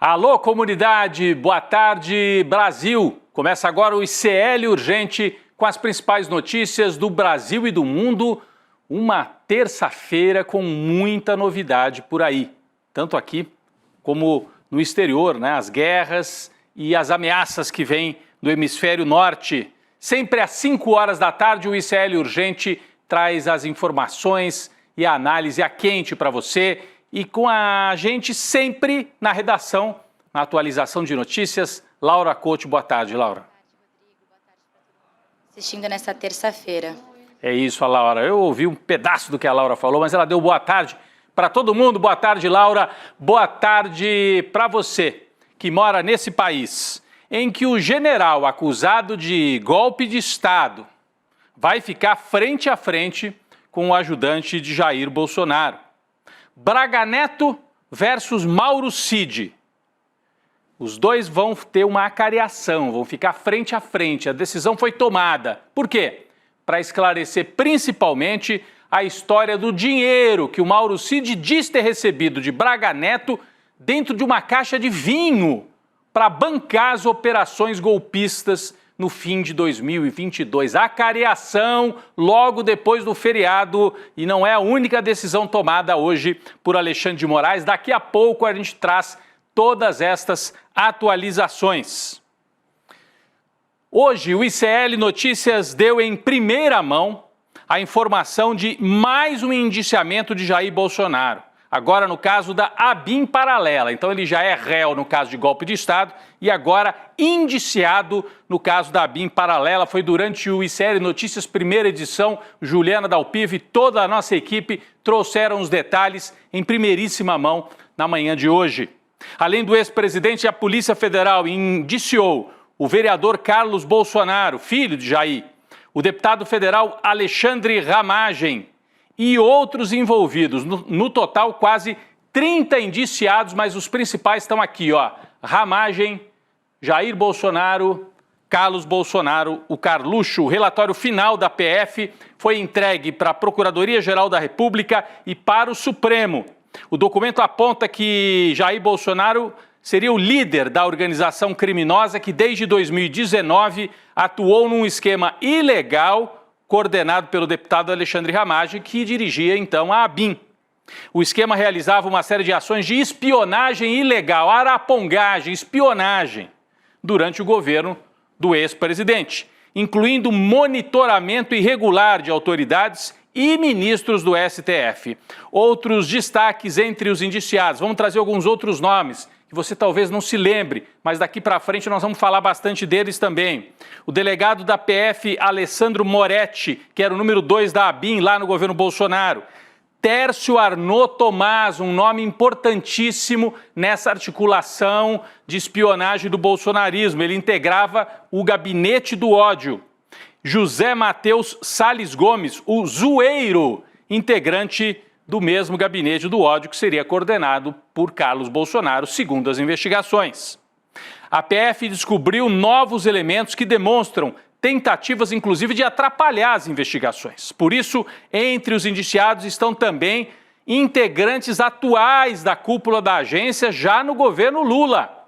Alô, comunidade, boa tarde, Brasil. Começa agora o ICL Urgente com as principais notícias do Brasil e do mundo. Uma terça-feira com muita novidade por aí, tanto aqui como no exterior, né? As guerras e as ameaças que vêm do hemisfério norte. Sempre às 5 horas da tarde, o ICL Urgente traz as informações e a análise a quente para você. E com a gente sempre na redação, na atualização de notícias, Laura Couto. Boa tarde, Laura. Boa tarde, Rodrigo. Boa tarde para todo mundo assistindo nesta terça-feira. É isso, a Laura. Eu ouvi um pedaço do que a Laura falou, mas ela deu boa tarde para todo mundo. Boa tarde, Laura. Boa tarde para você que mora nesse país em que o general acusado de golpe de Estado vai ficar frente a frente com o ajudante de Jair Bolsonaro. Braga Neto versus Mauro Cid. Os dois vão ter uma acariação, vão ficar frente a frente. A decisão foi tomada. Por quê? Para esclarecer principalmente a história do dinheiro que o Mauro Cid diz ter recebido de Braga Neto dentro de uma caixa de vinho para bancar as operações golpistas no fim de 2022. A acariação logo depois do feriado, e não é a única decisão tomada hoje por Alexandre de Moraes. Daqui a pouco a gente traz todas estas atualizações. Hoje o ICL Notícias deu em primeira mão a informação de mais um indiciamento de Jair Bolsonaro. Agora no caso da ABIN paralela. Então ele já é réu no caso de golpe de Estado e agora indiciado no caso da ABIN paralela. Foi durante o ICL Notícias primeira edição, Juliana Dalpiva e toda a nossa equipe trouxeram os detalhes em primeiríssima mão na manhã de hoje. Além do ex-presidente, a Polícia Federal indiciou o vereador Carlos Bolsonaro, filho de Jair, o deputado federal Alexandre Ramagem, e outros envolvidos. No total, quase 30 indiciados, mas os principais estão aqui, ó. Ramagem, Jair Bolsonaro, Carlos Bolsonaro, o Carluxo. O relatório final da PF foi entregue para a Procuradoria-Geral da República e para o Supremo. O documento aponta que Jair Bolsonaro seria o líder da organização criminosa que desde 2019 atuou num esquema ilegal coordenado pelo deputado Alexandre Ramagem, que dirigia então a ABIN. O esquema realizava uma série de ações de espionagem ilegal, arapongagem, espionagem, durante o governo do ex-presidente, incluindo monitoramento irregular de autoridades e ministros do STF. Outros destaques entre os indiciados, vamos trazer alguns outros nomes, que você talvez não se lembre, mas daqui para frente nós vamos falar bastante deles também. O delegado da PF, Alessandro Moretti, que era o número 2 da ABIN lá no governo Bolsonaro. Tércio Arnaud Tomás, um nome importantíssimo nessa articulação de espionagem do bolsonarismo. Ele integrava o gabinete do ódio. José Matheus Salles Gomes, o Zoeiro, integrante do mesmo gabinete do ódio que seria coordenado por Carlos Bolsonaro, segundo as investigações. A PF descobriu novos elementos que demonstram tentativas, inclusive, de atrapalhar as investigações. Por isso, entre os indiciados estão também integrantes atuais da cúpula da agência já no governo Lula.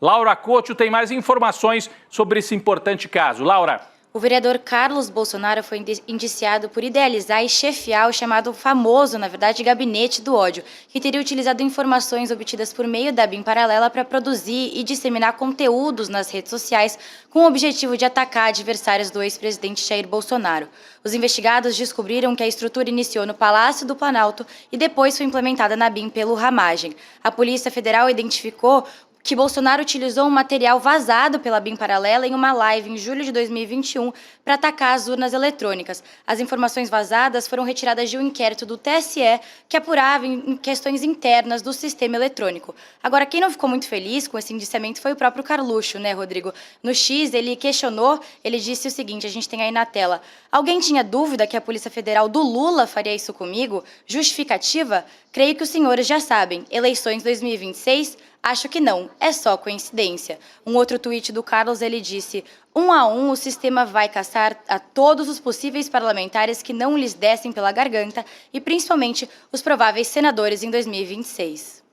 Laura Couto tem mais informações sobre esse importante caso. Laura. O vereador Carlos Bolsonaro foi indiciado por idealizar e chefiar o chamado famoso, na verdade, gabinete do ódio, que teria utilizado informações obtidas por meio da ABIN paralela para produzir e disseminar conteúdos nas redes sociais com o objetivo de atacar adversários do ex-presidente Jair Bolsonaro. Os investigados descobriram que a estrutura iniciou no Palácio do Planalto e depois foi implementada na ABIN pelo Ramagem. A Polícia Federal identificou que Bolsonaro utilizou um material vazado pela ABIN paralela em uma live em julho de 2021 para atacar as urnas eletrônicas. As informações vazadas foram retiradas de um inquérito do TSE que apurava em questões internas do sistema eletrônico. Agora, quem não ficou muito feliz com esse indiciamento foi o próprio Carluxo, né, Rodrigo? No X, ele questionou, ele disse o seguinte, a gente tem aí na tela: alguém tinha dúvida que a Polícia Federal do Lula faria isso comigo? Justificativa? Creio que os senhores já sabem. Eleições 2026? Acho que não, é só coincidência. Um outro tweet do Carlos, ele disse: 1 a 1, o sistema vai caçar a todos os possíveis parlamentares que não lhes dessem pela garganta e principalmente os prováveis senadores em 2026.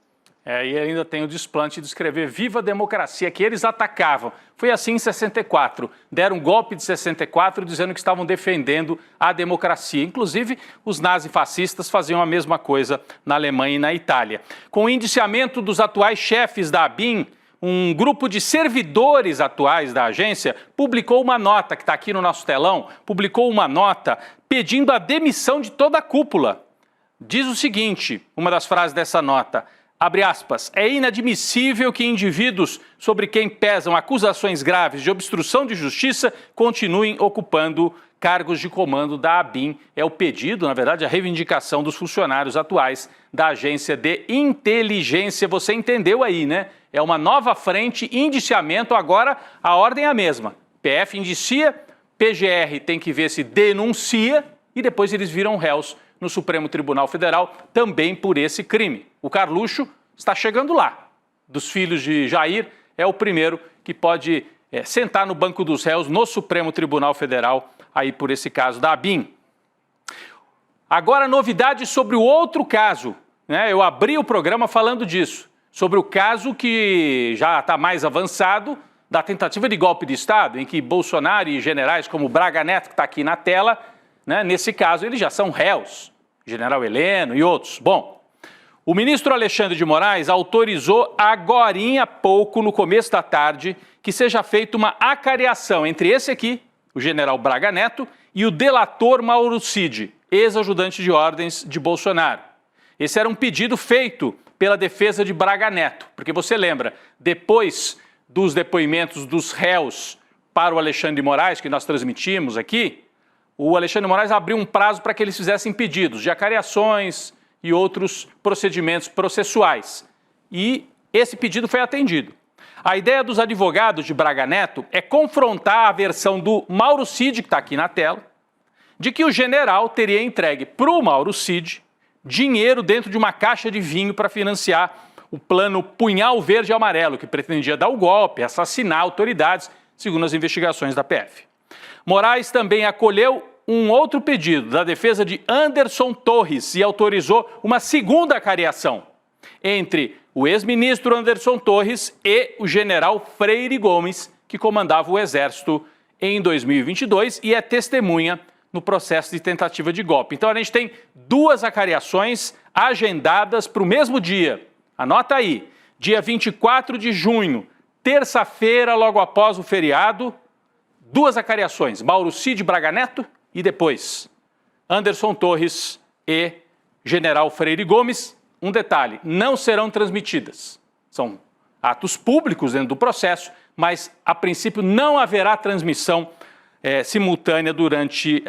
E ainda tem o desplante de escrever "Viva a democracia", que eles atacavam. Foi assim em 64. Deram um golpe de 64 dizendo que estavam defendendo a democracia. Inclusive, os nazifascistas faziam a mesma coisa na Alemanha e na Itália. Com o indiciamento dos atuais chefes da ABIN, um grupo de servidores atuais da agência publicou uma nota, que está aqui no nosso telão, publicou uma nota pedindo a demissão de toda a cúpula. Diz o seguinte, uma das frases dessa nota, abre aspas, é inadmissível que indivíduos sobre quem pesam acusações graves de obstrução de justiça continuem ocupando cargos de comando da ABIN. É o pedido, na verdade, a reivindicação dos funcionários atuais da Agência de Inteligência. Você entendeu aí, né? É uma nova frente, indiciamento, agora a ordem é a mesma. PF indicia, PGR tem que ver se denuncia e depois eles viram réus no Supremo Tribunal Federal também por esse crime. O Carluxo está chegando lá. Dos filhos de Jair, é o primeiro que pode sentar no banco dos réus no Supremo Tribunal Federal, aí por esse caso da ABIN. Agora, novidade sobre o outro caso, né? Eu abri o programa falando disso, sobre o caso que já está mais avançado, da tentativa de golpe de Estado, em que Bolsonaro e generais como Braga Neto, que está aqui na tela, né, nesse caso, eles já são réus, General Heleno e outros. Bom, o ministro Alexandre de Moraes autorizou agorinha há pouco, no começo da tarde, que seja feita uma acariação entre esse aqui, o general Braga Neto, e o delator Mauro Cid, ex-ajudante de ordens de Bolsonaro. Esse era um pedido feito pela defesa de Braga Neto, porque você lembra, depois dos depoimentos dos réus para o Alexandre de Moraes, que nós transmitimos aqui, o Alexandre de Moraes abriu um prazo para que eles fizessem pedidos de acariações e outros procedimentos processuais. E esse pedido foi atendido. A ideia dos advogados de Braga Neto é confrontar a versão do Mauro Cid, que está aqui na tela, de que o general teria entregue para o Mauro Cid dinheiro dentro de uma caixa de vinho para financiar o plano Punhal Verde e Amarelo, que pretendia dar o golpe, assassinar autoridades, segundo as investigações da PF. Moraes também acolheu um outro pedido da defesa de Anderson Torres e autorizou uma segunda acariação entre o ex-ministro Anderson Torres e o general Freire Gomes, que comandava o Exército em 2022 e é testemunha no processo de tentativa de golpe. Então a gente tem duas acariações agendadas para o mesmo dia. Anota aí, dia 24 de junho, terça-feira, logo após o feriado, duas acariações, Mauro Cid, Braga Neto e depois Anderson Torres e general Freire Gomes. Um detalhe, não serão transmitidas. São atos públicos dentro do processo, mas a princípio não haverá transmissão simultânea durante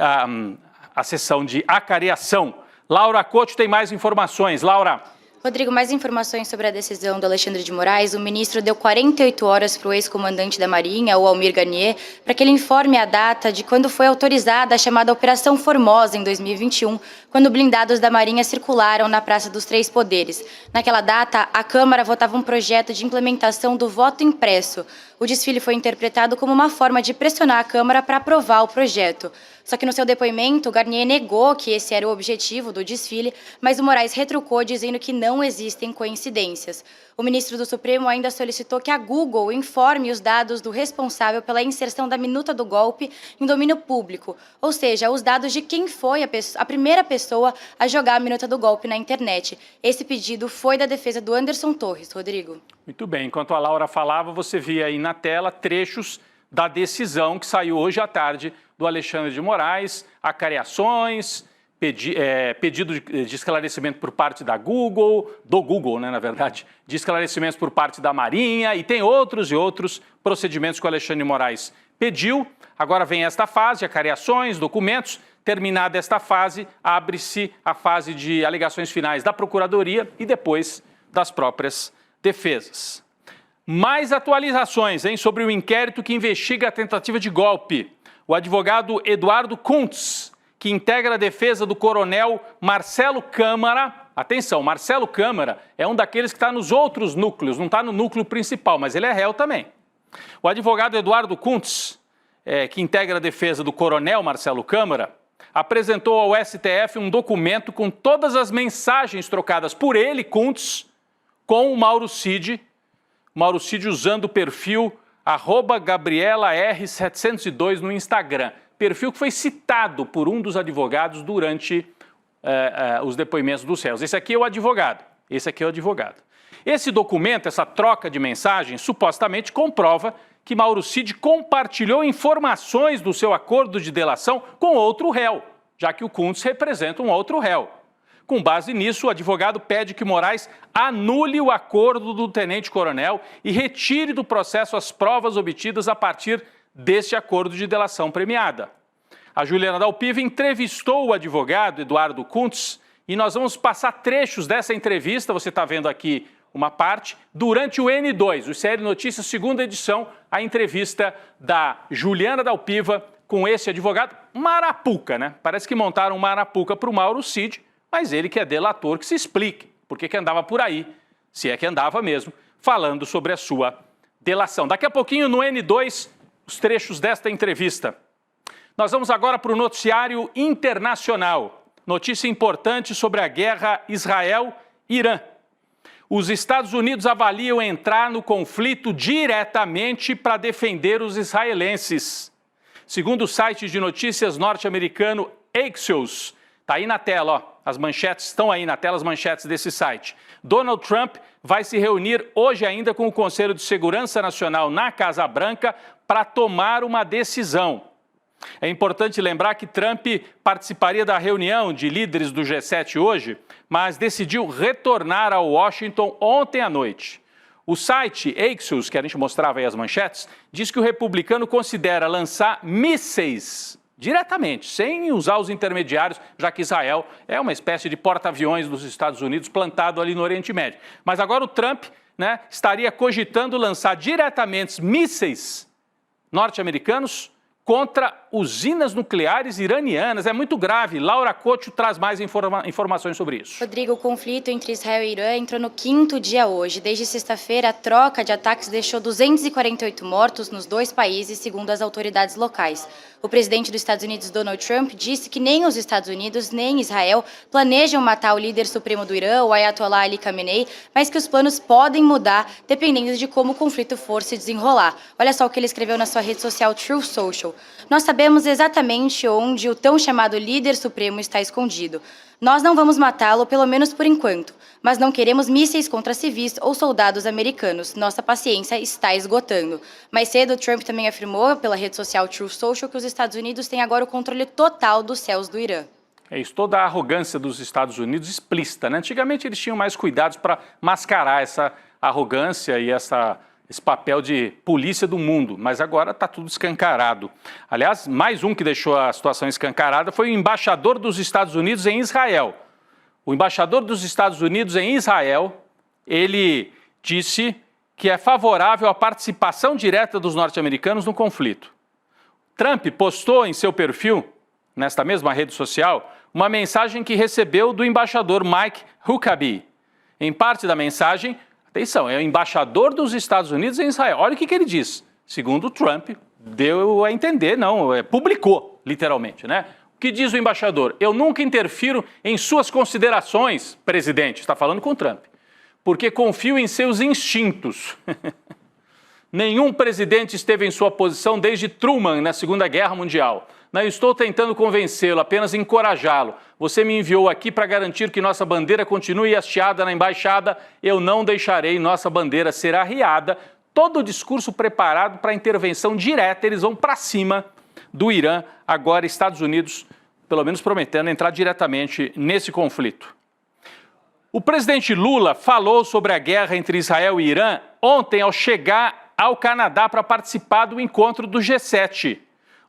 a sessão de acariação. Laura Couto tem mais informações. Laura. Rodrigo, mais informações sobre a decisão do Alexandre de Moraes. O ministro deu 48 horas para o ex-comandante da Marinha, o Almir Garnier, para que ele informe a data de quando foi autorizada a chamada Operação Formosa, em 2021, quando blindados da Marinha circularam na Praça dos Três Poderes. Naquela data, a Câmara votava um projeto de implementação do voto impresso. O desfile foi interpretado como uma forma de pressionar a Câmara para aprovar o projeto. Só que no seu depoimento, Garnier negou que esse era o objetivo do desfile, mas o Moraes retrucou dizendo que não existem coincidências. O ministro do Supremo ainda solicitou que a Google informe os dados do responsável pela inserção da minuta do golpe em domínio público, ou seja, os dados de quem foi a primeira pessoa a jogar a minuta do golpe na internet. Esse pedido foi da defesa do Anderson Torres. Rodrigo. Muito bem, enquanto a Laura falava, você via aí na tela trechos da decisão que saiu hoje à tarde do Alexandre de Moraes, acariações, pedido de esclarecimento por parte da Google, do Google, né, na verdade, de esclarecimentos por parte da Marinha e tem outros e outros procedimentos que o Alexandre de Moraes pediu. Agora vem esta fase, acariações, documentos. Terminada esta fase, abre-se a fase de alegações finais da Procuradoria e depois das próprias defesas. Mais atualizações sobre o inquérito que investiga a tentativa de golpe. O advogado Eduardo Kuntz, que integra a defesa do coronel Marcelo Câmara. Atenção, Marcelo Câmara é um daqueles que está nos outros núcleos, não está no núcleo principal, mas ele é réu também. O advogado Eduardo Kuntz, que integra a defesa do coronel Marcelo Câmara, apresentou ao STF um documento com todas as mensagens trocadas por ele, Kuntz, com o Mauro Cid usando o perfil @GabrielaR702 no Instagram. Perfil que foi citado por um dos advogados durante os depoimentos dos réus. Esse aqui é o advogado. Esse documento, essa troca de mensagens, supostamente comprova que Mauro Cid compartilhou informações do seu acordo de delação com outro réu, já que o Kuntz representa um outro réu. Com base nisso, o advogado pede que Moraes anule o acordo do tenente-coronel e retire do processo as provas obtidas a partir deste acordo de delação premiada. A Juliana Dalpiva entrevistou o advogado Eduardo Kuntz e nós vamos passar trechos dessa entrevista, você está vendo aqui uma parte, durante o N2, o CL Notícias, segunda edição, a entrevista da Juliana Dalpiva com esse advogado Marapuca, né? Parece que montaram um Marapuca para o Mauro Cid, mas ele que é delator, que se explique por que andava por aí, se é que andava mesmo, falando sobre a sua delação. Daqui a pouquinho, no N2, os trechos desta entrevista. Nós vamos agora para o noticiário internacional. Notícia importante sobre a guerra Israel-Irã. Os Estados Unidos avaliam entrar no conflito diretamente para defender os israelenses. Segundo o site de notícias norte-americano Axios, está aí na tela, ó, as manchetes estão aí na tela, as manchetes desse site. Donald Trump vai se reunir hoje ainda com o Conselho de Segurança Nacional na Casa Branca para tomar uma decisão. É importante lembrar que Trump participaria da reunião de líderes do G7 hoje, mas decidiu retornar a Washington ontem à noite. O site Axios, que a gente mostrava aí as manchetes, diz que o republicano considera lançar mísseis diretamente, sem usar os intermediários, já que Israel é uma espécie de porta-aviões dos Estados Unidos plantado ali no Oriente Médio. Mas agora o Trump, né, estaria cogitando lançar diretamente mísseis norte-americanos contra usinas nucleares iranianas. É muito grave. Laura Couto traz mais informações sobre isso. Rodrigo, o conflito entre Israel e Irã entrou no 5º dia hoje. Desde sexta-feira, a troca de ataques deixou 248 mortos nos dois países, segundo as autoridades locais. O presidente dos Estados Unidos, Donald Trump, disse que nem os Estados Unidos nem Israel planejam matar o líder supremo do Irã, o Ayatollah Ali Khamenei, mas que os planos podem mudar dependendo de como o conflito for se desenrolar. Olha só o que ele escreveu na sua rede social Truth Social. Nós sabemos exatamente onde o tão chamado líder supremo está escondido. Nós não vamos matá-lo, pelo menos por enquanto, mas não queremos mísseis contra civis ou soldados americanos. Nossa paciência está esgotando. Mais cedo, Trump também afirmou pela rede social Truth Social que os Estados Unidos têm agora o controle total dos céus do Irã. É isso, toda a arrogância dos Estados Unidos explícita, né? Antigamente eles tinham mais cuidados para mascarar essa arrogância e esse papel de polícia do mundo, mas agora está tudo escancarado. Aliás, mais um que deixou a situação escancarada foi o embaixador dos Estados Unidos em Israel. O embaixador dos Estados Unidos em Israel, ele disse que é favorável à participação direta dos norte-americanos no conflito. Trump postou em seu perfil, nesta mesma rede social, uma mensagem que recebeu do embaixador Mike Huckabee. Em parte da mensagem, atenção, é o embaixador dos Estados Unidos em Israel. Olha o que ele diz. Segundo Trump, deu a entender, publicou, literalmente, né? O que diz o embaixador? Eu nunca interfiro em suas considerações, presidente, está falando com Trump, porque confio em seus instintos. Nenhum presidente esteve em sua posição desde Truman na Segunda Guerra Mundial. Não estou tentando convencê-lo, apenas encorajá-lo. Você me enviou aqui para garantir que nossa bandeira continue hasteada na embaixada. Eu não deixarei nossa bandeira ser arriada. Todo o discurso preparado para a intervenção direta, eles vão para cima do Irã. Agora, Estados Unidos, pelo menos prometendo entrar diretamente nesse conflito. O presidente Lula falou sobre a guerra entre Israel e Irã ontem ao chegar ao Canadá para participar do encontro do G7.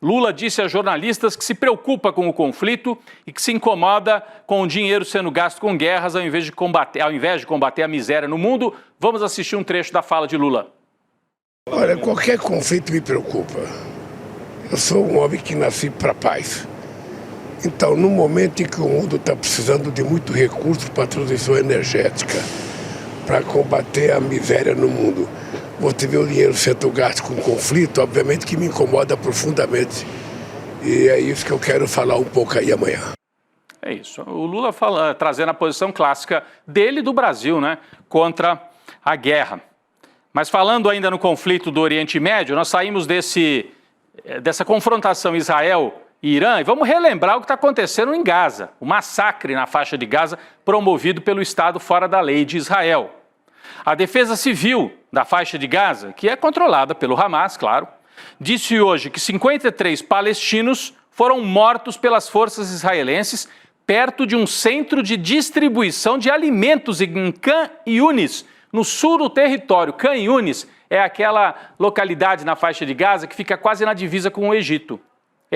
Lula disse a jornalistas que se preocupa com o conflito e que se incomoda com o dinheiro sendo gasto com guerras ao invés de combater a miséria no mundo. Vamos assistir um trecho da fala de Lula. Olha, qualquer conflito me preocupa. Eu sou um homem que nasci para a paz. Então, no momento em que o mundo está precisando de muito recurso para a transição energética, para combater a miséria no mundo, você vê o dinheiro sendo gasto com conflito, obviamente que me incomoda profundamente. E é isso que eu quero falar um pouco aí amanhã. É isso. O Lula trazendo a posição clássica dele e do Brasil, né, contra a guerra. Mas falando ainda no conflito do Oriente Médio, nós saímos dessa confrontação Israel e Irã e vamos relembrar o que está acontecendo em Gaza, o massacre na faixa de Gaza promovido pelo Estado fora da lei de Israel. A Defesa Civil da faixa de Gaza, que é controlada pelo Hamas, claro, disse hoje que 53 palestinos foram mortos pelas forças israelenses perto de um centro de distribuição de alimentos em Khan Yunis, no sul do território. Khan Yunis é aquela localidade na faixa de Gaza que fica quase na divisa com o Egito.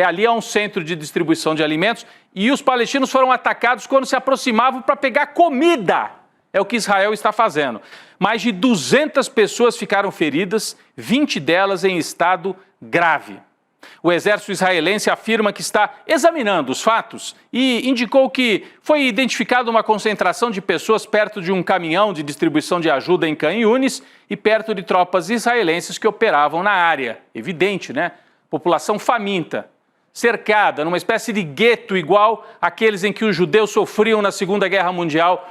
Ali é um centro de distribuição de alimentos e os palestinos foram atacados quando se aproximavam para pegar comida. É o que Israel está fazendo. Mais de 200 pessoas ficaram feridas, 20 delas em estado grave. O exército israelense afirma que está examinando os fatos e indicou que foi identificada uma concentração de pessoas perto de um caminhão de distribuição de ajuda em Khan Yunis e perto de tropas israelenses que operavam na área. Evidente, né? População faminta, cercada numa espécie de gueto igual àqueles em que os judeus sofriam na Segunda Guerra Mundial,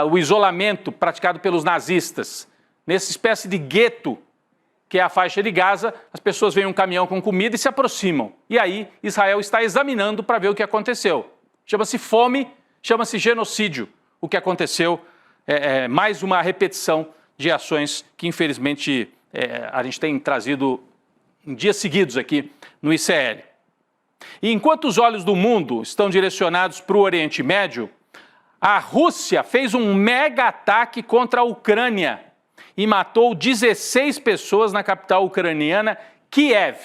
o isolamento praticado pelos nazistas. Nessa espécie de gueto, que é a faixa de Gaza, as pessoas veem um caminhão com comida e se aproximam. E aí Israel está examinando para ver o que aconteceu. Chama-se fome, chama-se genocídio. O que aconteceu é mais uma repetição de ações que, infelizmente, a gente tem trazido em dias seguidos aqui no ICL. E enquanto os olhos do mundo estão direcionados para o Oriente Médio, a Rússia fez um mega ataque contra a Ucrânia e matou 16 pessoas na capital ucraniana, Kiev.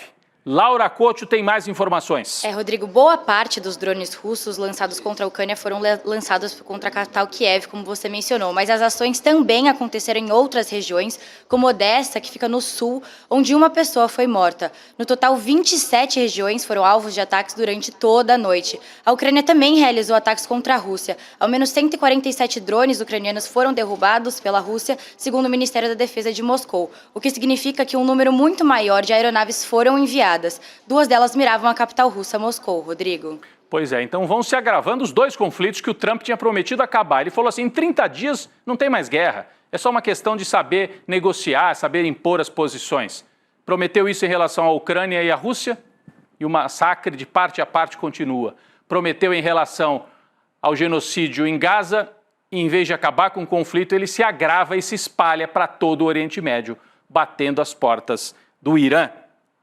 Laura Couto tem mais informações. Rodrigo, boa parte dos drones russos lançados contra a Ucrânia foram lançados contra a capital Kiev, como você mencionou, mas as ações também aconteceram em outras regiões, como Odessa, que fica no sul, onde uma pessoa foi morta. No total, 27 regiões foram alvos de ataques durante toda a noite. A Ucrânia também realizou ataques contra a Rússia. Ao menos 147 drones ucranianos foram derrubados pela Rússia, segundo o Ministério da Defesa de Moscou, o que significa que um número muito maior de aeronaves foram enviadas. 2 delas miravam a capital russa, Moscou, Rodrigo. Pois é, então vão se agravando os 2 conflitos que o Trump tinha prometido acabar. Ele falou assim, em 30 dias não tem mais guerra, é só uma questão de saber negociar, saber impor as posições. Prometeu isso em relação à Ucrânia e à Rússia, e o massacre de parte a parte continua. Prometeu em relação ao genocídio em Gaza, e em vez de acabar com o conflito, ele se agrava e se espalha para todo o Oriente Médio, batendo as portas do Irã.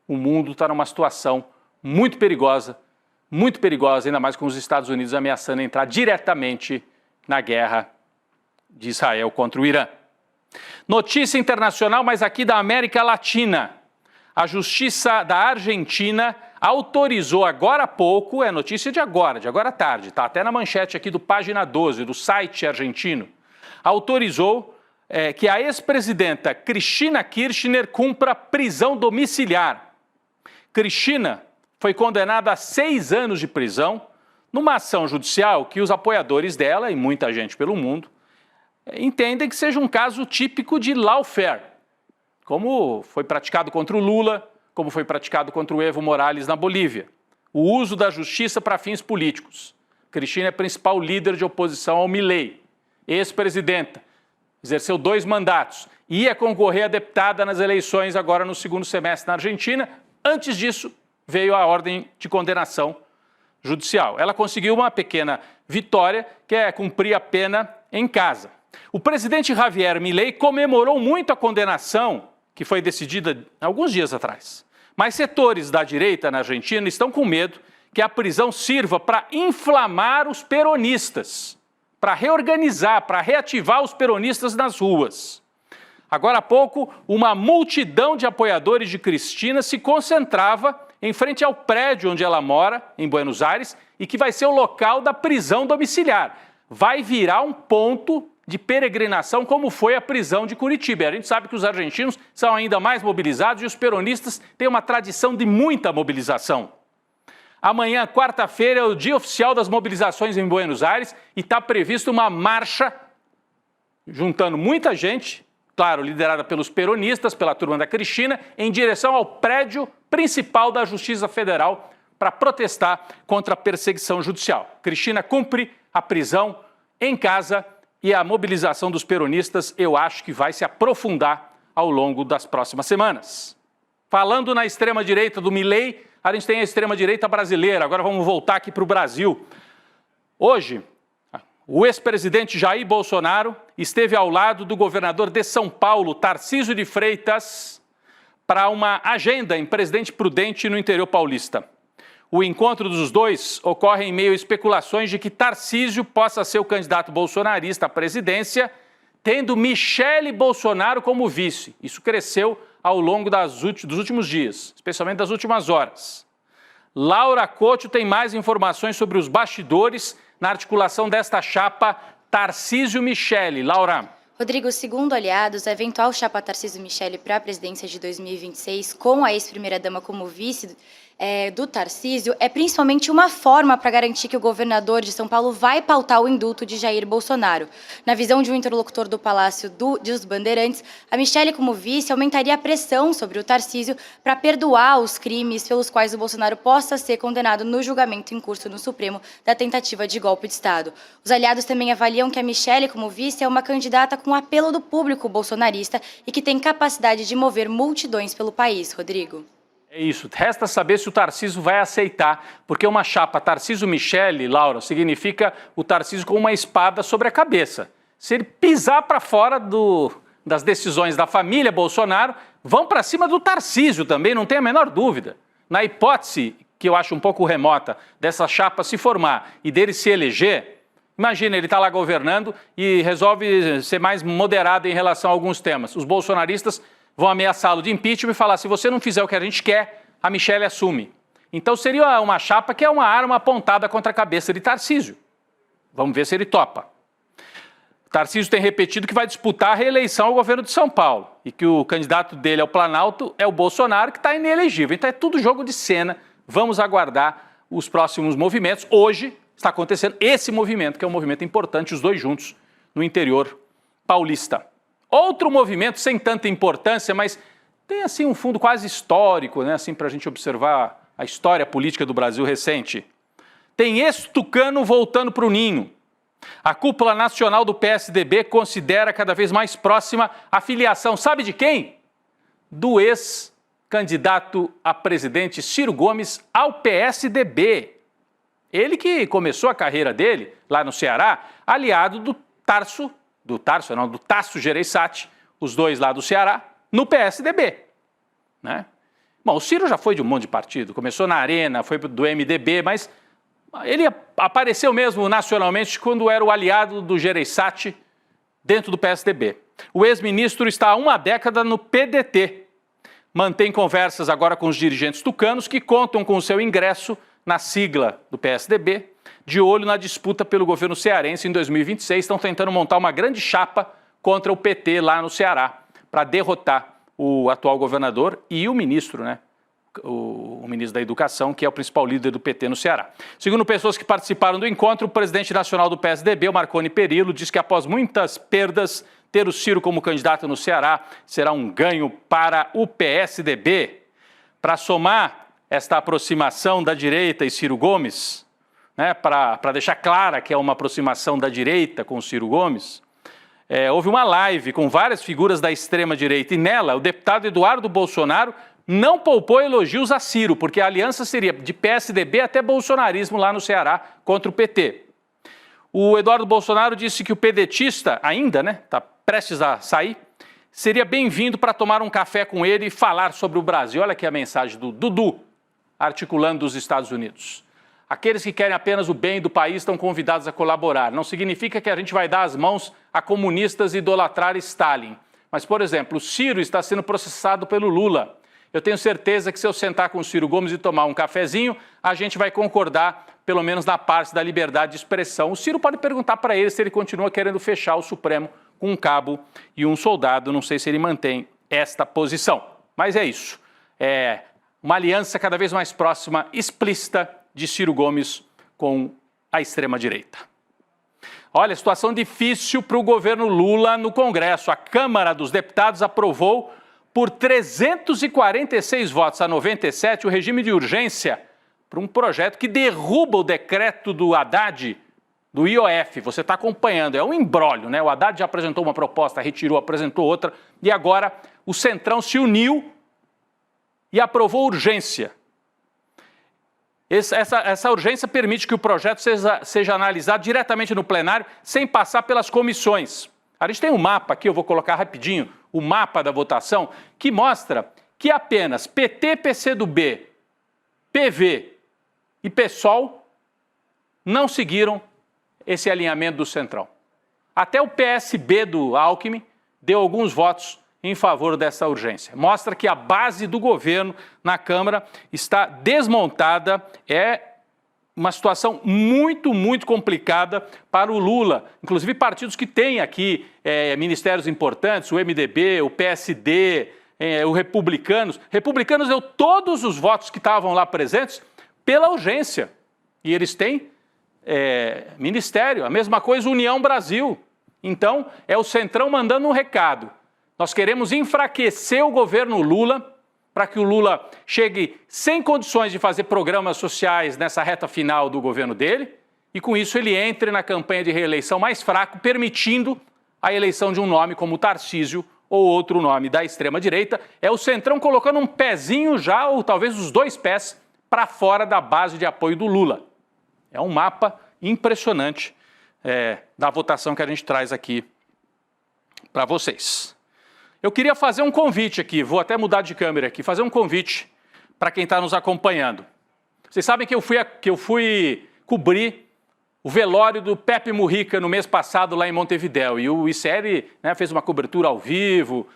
O mundo está numa situação muito perigosa, ainda mais com os Estados Unidos ameaçando entrar diretamente na guerra de Israel contra o Irã. Notícia internacional, mas aqui da América Latina. A Justiça da Argentina autorizou agora há pouco, é notícia de agora à tarde, está até na manchete aqui do Página 12, do site argentino, autorizou que a ex-presidenta Cristina Kirchner cumpra prisão domiciliar. Cristina foi condenada a 6 anos de prisão numa ação judicial que os apoiadores dela, e muita gente pelo mundo, entendem que seja um caso típico de lawfare, como foi praticado contra o Lula, como foi praticado contra o Evo Morales na Bolívia. O uso da justiça para fins políticos. Cristina é a principal líder de oposição ao Milei, ex-presidenta, exerceu 2 mandatos, ia concorrer a deputada nas eleições agora no segundo semestre na Argentina. Antes disso, veio a ordem de condenação judicial. Ela conseguiu uma pequena vitória, que é cumprir a pena em casa. O presidente Javier Milei comemorou muito a condenação, que foi decidida alguns dias atrás. Mas setores da direita na Argentina estão com medo que a prisão sirva para inflamar os peronistas, para reorganizar, para reativar os peronistas nas ruas. Agora há pouco, uma multidão de apoiadores de Cristina se concentrava em frente ao prédio onde ela mora, em Buenos Aires, e que vai ser o local da prisão domiciliar. Vai virar um ponto de peregrinação, como foi a prisão de Curitiba. A gente sabe que os argentinos são ainda mais mobilizados e os peronistas têm uma tradição de muita mobilização. Amanhã, quarta-feira, é o dia oficial das mobilizações em Buenos Aires e está prevista uma marcha juntando muita gente, claro, liderada pelos peronistas, pela turma da Cristina, em direção ao prédio principal da Justiça Federal para protestar contra a perseguição judicial. Cristina cumpre a prisão em casa e a mobilização dos peronistas eu acho que vai se aprofundar ao longo das próximas semanas. Falando na extrema-direita do Milei, a gente tem a extrema-direita brasileira. Agora vamos voltar aqui para o Brasil. Hoje, o ex-presidente Jair Bolsonaro esteve ao lado do governador de São Paulo, Tarcísio de Freitas, para uma agenda em Presidente Prudente no interior paulista. O encontro dos dois ocorre em meio a especulações de que Tarcísio possa ser o candidato bolsonarista à presidência, tendo Michele Bolsonaro como vice. Isso cresceu ao longo dos últimos dias, especialmente das últimas horas. Laura Couto tem mais informações sobre os bastidores na articulação desta chapa Tarcísio-Michele. Laura. Rodrigo, segundo aliados, a eventual chapa Tarcísio-Michele para a presidência de 2026, com a ex-primeira-dama como vice do Tarcísio, é principalmente uma forma para garantir que o governador de São Paulo vai pautar o indulto de Jair Bolsonaro. Na visão de um interlocutor do Palácio dos Bandeirantes, a Michele, como vice, aumentaria a pressão sobre o Tarcísio para perdoar os crimes pelos quais o Bolsonaro possa ser condenado no julgamento em curso no Supremo da tentativa de golpe de Estado. Os aliados também avaliam que a Michele, como vice, é uma candidata com apelo do público bolsonarista e que tem capacidade de mover multidões pelo país. Rodrigo. É isso. Resta saber se o Tarcísio vai aceitar, porque uma chapa Tarcísio-Michele, Laura, significa o Tarcísio com uma espada sobre a cabeça. Se ele pisar para fora das decisões da família Bolsonaro, vão para cima do Tarcísio também, não tem a menor dúvida. Na hipótese, que eu acho um pouco remota, dessa chapa se formar e dele se eleger, imagina, ele está lá governando e resolve ser mais moderado em relação a alguns temas. Os bolsonaristas vão ameaçá-lo de impeachment e falar, se você não fizer o que a gente quer, a Michele assume. Então seria uma chapa que é uma arma apontada contra a cabeça de Tarcísio. Vamos ver se ele topa. Tarcísio tem repetido que vai disputar a reeleição ao governo de São Paulo e que o candidato dele ao Planalto é o Bolsonaro, que está inelegível. Então é tudo jogo de cena. Vamos aguardar os próximos movimentos. Hoje está acontecendo esse movimento, que é um movimento importante, os dois juntos, no interior paulista. Outro movimento sem tanta importância, mas tem assim um fundo quase histórico, né, assim, para a gente observar a história política do Brasil recente. Tem ex-tucano voltando para o ninho. A cúpula nacional do PSDB considera cada vez mais próxima a filiação, sabe de quem? Do ex-candidato a presidente Ciro Gomes ao PSDB. Ele que começou a carreira dele lá no Ceará, aliado do Tasso Gereissati, os dois lá do Ceará, no PSDB. Né? Bom, o Ciro já foi de um monte de partido, começou na Arena, foi do MDB, mas ele apareceu mesmo nacionalmente quando era o aliado do Gereissati dentro do PSDB. O ex-ministro está há uma década no PDT. Mantém conversas agora com os dirigentes tucanos que contam com o seu ingresso na sigla do PSDB, de olho na disputa pelo governo cearense em 2026, estão tentando montar uma grande chapa contra o PT lá no Ceará, para derrotar o atual governador e o ministro, né? O ministro da Educação, que é o principal líder do PT no Ceará. Segundo pessoas que participaram do encontro, o presidente nacional do PSDB, o Marconi Perillo, diz que após muitas perdas, ter o Ciro como candidato no Ceará será um ganho para o PSDB. Para somar esta aproximação da direita e Ciro Gomes, né, para deixar clara que é uma aproximação da direita com o Ciro Gomes, houve uma live com várias figuras da extrema-direita e nela o deputado Eduardo Bolsonaro não poupou elogios a Ciro, porque a aliança seria de PSDB até bolsonarismo lá no Ceará contra o PT. O Eduardo Bolsonaro disse que o pedetista, ainda, né, está prestes a sair, seria bem-vindo para tomar um café com ele e falar sobre o Brasil. Olha aqui a mensagem do Dudu, articulando dos Estados Unidos. Aqueles que querem apenas o bem do país estão convidados a colaborar. Não significa que a gente vai dar as mãos a comunistas e idolatrar Stalin. Mas, por exemplo, o Ciro está sendo processado pelo Lula. Eu tenho certeza que se eu sentar com o Ciro Gomes e tomar um cafezinho, a gente vai concordar, pelo menos na parte da liberdade de expressão. O Ciro pode perguntar para ele se ele continua querendo fechar o Supremo com um cabo e um soldado. Não sei se ele mantém esta posição. Mas é isso. É uma aliança cada vez mais próxima, explícita, de Ciro Gomes com a extrema-direita. Olha, situação difícil para o governo Lula no Congresso. A Câmara dos Deputados aprovou por 346 votos a 97 o regime de urgência para um projeto que derruba o decreto do Haddad do IOF, você está acompanhando, é um imbróglio, né? O Haddad já apresentou uma proposta, retirou, apresentou outra, e agora o Centrão se uniu e aprovou urgência. Essa urgência permite que o projeto seja analisado diretamente no plenário, sem passar pelas comissões. A gente tem um mapa aqui, eu vou colocar rapidinho, o mapa da votação, que mostra que apenas PT, PCdoB, PV e PSOL não seguiram esse alinhamento do Centrão. Até o PSB do Alckmin deu alguns votos em favor dessa urgência. Mostra que a base do governo na Câmara está desmontada, é uma situação muito, muito complicada para o Lula. Inclusive partidos que têm aqui ministérios importantes, o MDB, o PSD, o Republicanos. Republicanos deu todos os votos que estavam lá presentes pela urgência. E eles têm ministério. A mesma coisa União Brasil. Então, é o Centrão mandando um recado. Nós queremos enfraquecer o governo Lula para que o Lula chegue sem condições de fazer programas sociais nessa reta final do governo dele e, com isso, ele entre na campanha de reeleição mais fraco, permitindo a eleição de um nome como Tarcísio ou outro nome da extrema-direita. É o Centrão colocando um pezinho já, ou talvez os dois pés, para fora da base de apoio do Lula. É um mapa impressionante da votação que a gente traz aqui para vocês. Eu queria fazer um convite aqui, vou até mudar de câmera aqui, fazer um convite para quem está nos acompanhando. Vocês sabem que eu fui cobrir o velório do Pepe Mujica no mês passado lá em Montevidéu, e o ICL fez uma cobertura ao vivo,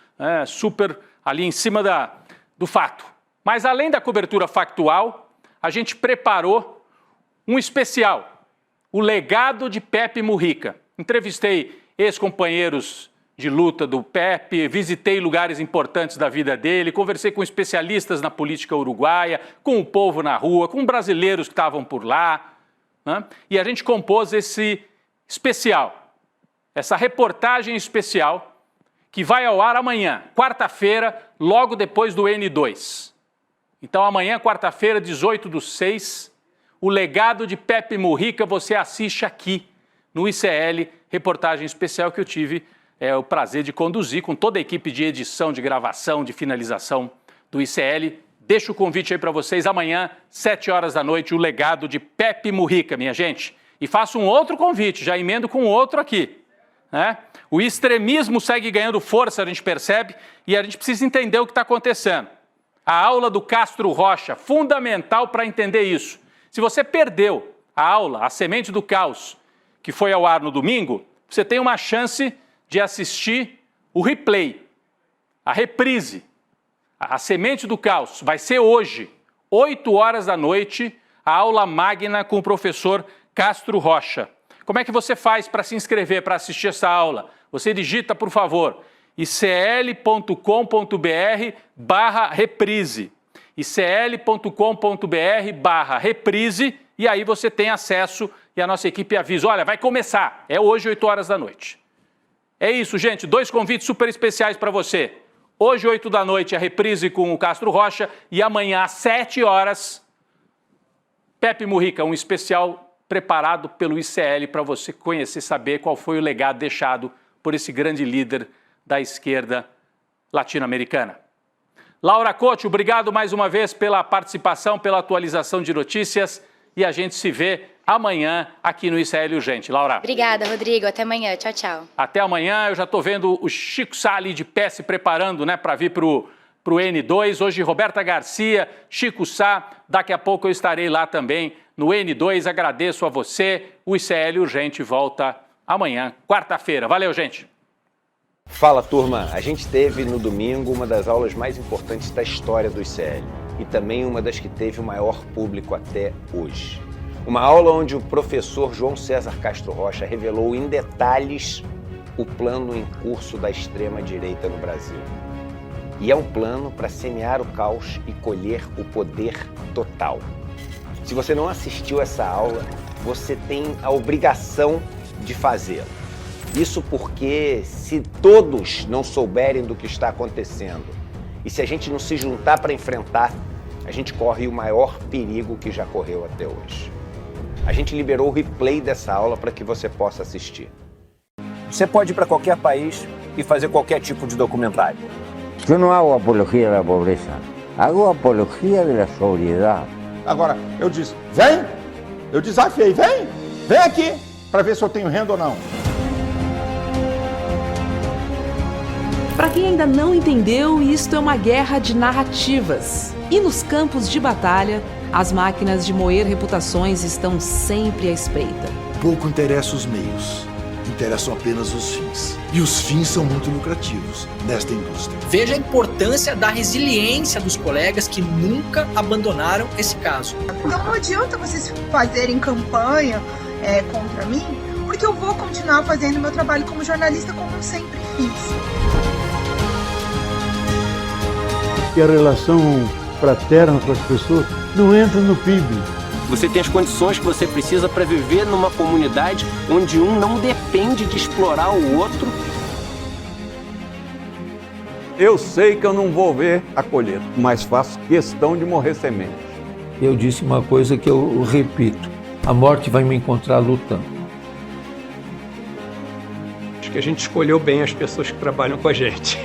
super ali em cima do fato. Mas além da cobertura factual, a gente preparou um especial, o legado de Pepe Mujica. Entrevistei ex-companheiros de luta do Pepe, visitei lugares importantes da vida dele, conversei com especialistas na política uruguaia, com o povo na rua, com brasileiros que estavam por lá, né? E a gente compôs esse especial, essa reportagem especial, que vai ao ar amanhã, quarta-feira, logo depois do N2. Então amanhã, quarta-feira, 18/6, o legado de Pepe Mujica você assiste aqui no ICL, reportagem especial que eu tive o prazer de conduzir com toda a equipe de edição, de gravação, de finalização do ICL. Deixo o convite aí para vocês amanhã, 7 horas da noite, o legado de Pepe Mujica, minha gente. E faço um outro convite, já emendo com outro aqui, né? O extremismo segue ganhando força, a gente percebe, e a gente precisa entender o que está acontecendo. A aula do Castro Rocha, fundamental para entender isso. Se você perdeu a aula, a Semente do Caos, que foi ao ar no domingo, você tem uma chance de assistir o replay, a reprise, a Semente do Caos. Vai ser hoje, 8 horas da noite, a aula magna com o professor Castro Rocha. Como é que você faz para se inscrever, para assistir essa aula? Você digita, por favor, icl.com.br/reprise. icl.com.br/reprise, e aí você tem acesso e a nossa equipe avisa, olha, vai começar, é hoje 8 horas da noite. É isso, gente, 2 convites super especiais para você. Hoje, 8 da noite, a reprise com o Castro Rocha, e amanhã, às 7 horas, Pepe Mujica, um especial preparado pelo ICL para você conhecer, saber qual foi o legado deixado por esse grande líder da esquerda latino-americana. Laura Couto, obrigado mais uma vez pela participação, pela atualização de notícias, e a gente se vê amanhã aqui no ICL Urgente. Laura. Obrigada, Rodrigo. Até amanhã. Tchau, tchau. Até amanhã. Eu já estou vendo o Chico Sá ali de pé se preparando, para vir para o N2. Hoje, Roberta Garcia, Chico Sá. Daqui a pouco eu estarei lá também no N2. Agradeço a você. O ICL Urgente volta amanhã, quarta-feira. Valeu, gente. Fala, turma. A gente teve no domingo uma das aulas mais importantes da história do ICL e também uma das que teve o maior público até hoje. Uma aula onde o professor João César Castro Rocha revelou em detalhes o plano em curso da extrema-direita no Brasil. E é um plano para semear o caos e colher o poder total. Se você não assistiu essa aula, você tem a obrigação de fazê-lo. Isso porque se todos não souberem do que está acontecendo e se a gente não se juntar para enfrentar, a gente corre o maior perigo que já correu até hoje. A gente liberou o replay dessa aula para que você possa assistir. Você pode ir para qualquer país e fazer qualquer tipo de documentário. Eu não hago apologia da pobreza, hago apologia da sobriedade. Agora, eu disse, vem, eu desafiei, vem aqui, para ver se eu tenho renda ou não. Para quem ainda não entendeu, isto é uma guerra de narrativas. E nos campos de batalha, as máquinas de moer reputações estão sempre à espreita. Pouco interessa os meios, interessam apenas os fins. E os fins são muito lucrativos nesta indústria. Veja a importância da resiliência dos colegas que nunca abandonaram esse caso. Então não adianta vocês fazerem campanha contra mim, porque eu vou continuar fazendo meu trabalho como jornalista como eu sempre fiz. E a relação fraterna com as pessoas não entra no PIB. Você tem as condições que você precisa para viver numa comunidade onde um não depende de explorar o outro. Eu sei que eu não vou ver a colheita, mas faço questão de morrer semente. Eu disse uma coisa que eu repito: a morte vai me encontrar lutando. Acho que a gente escolheu bem as pessoas que trabalham com a gente.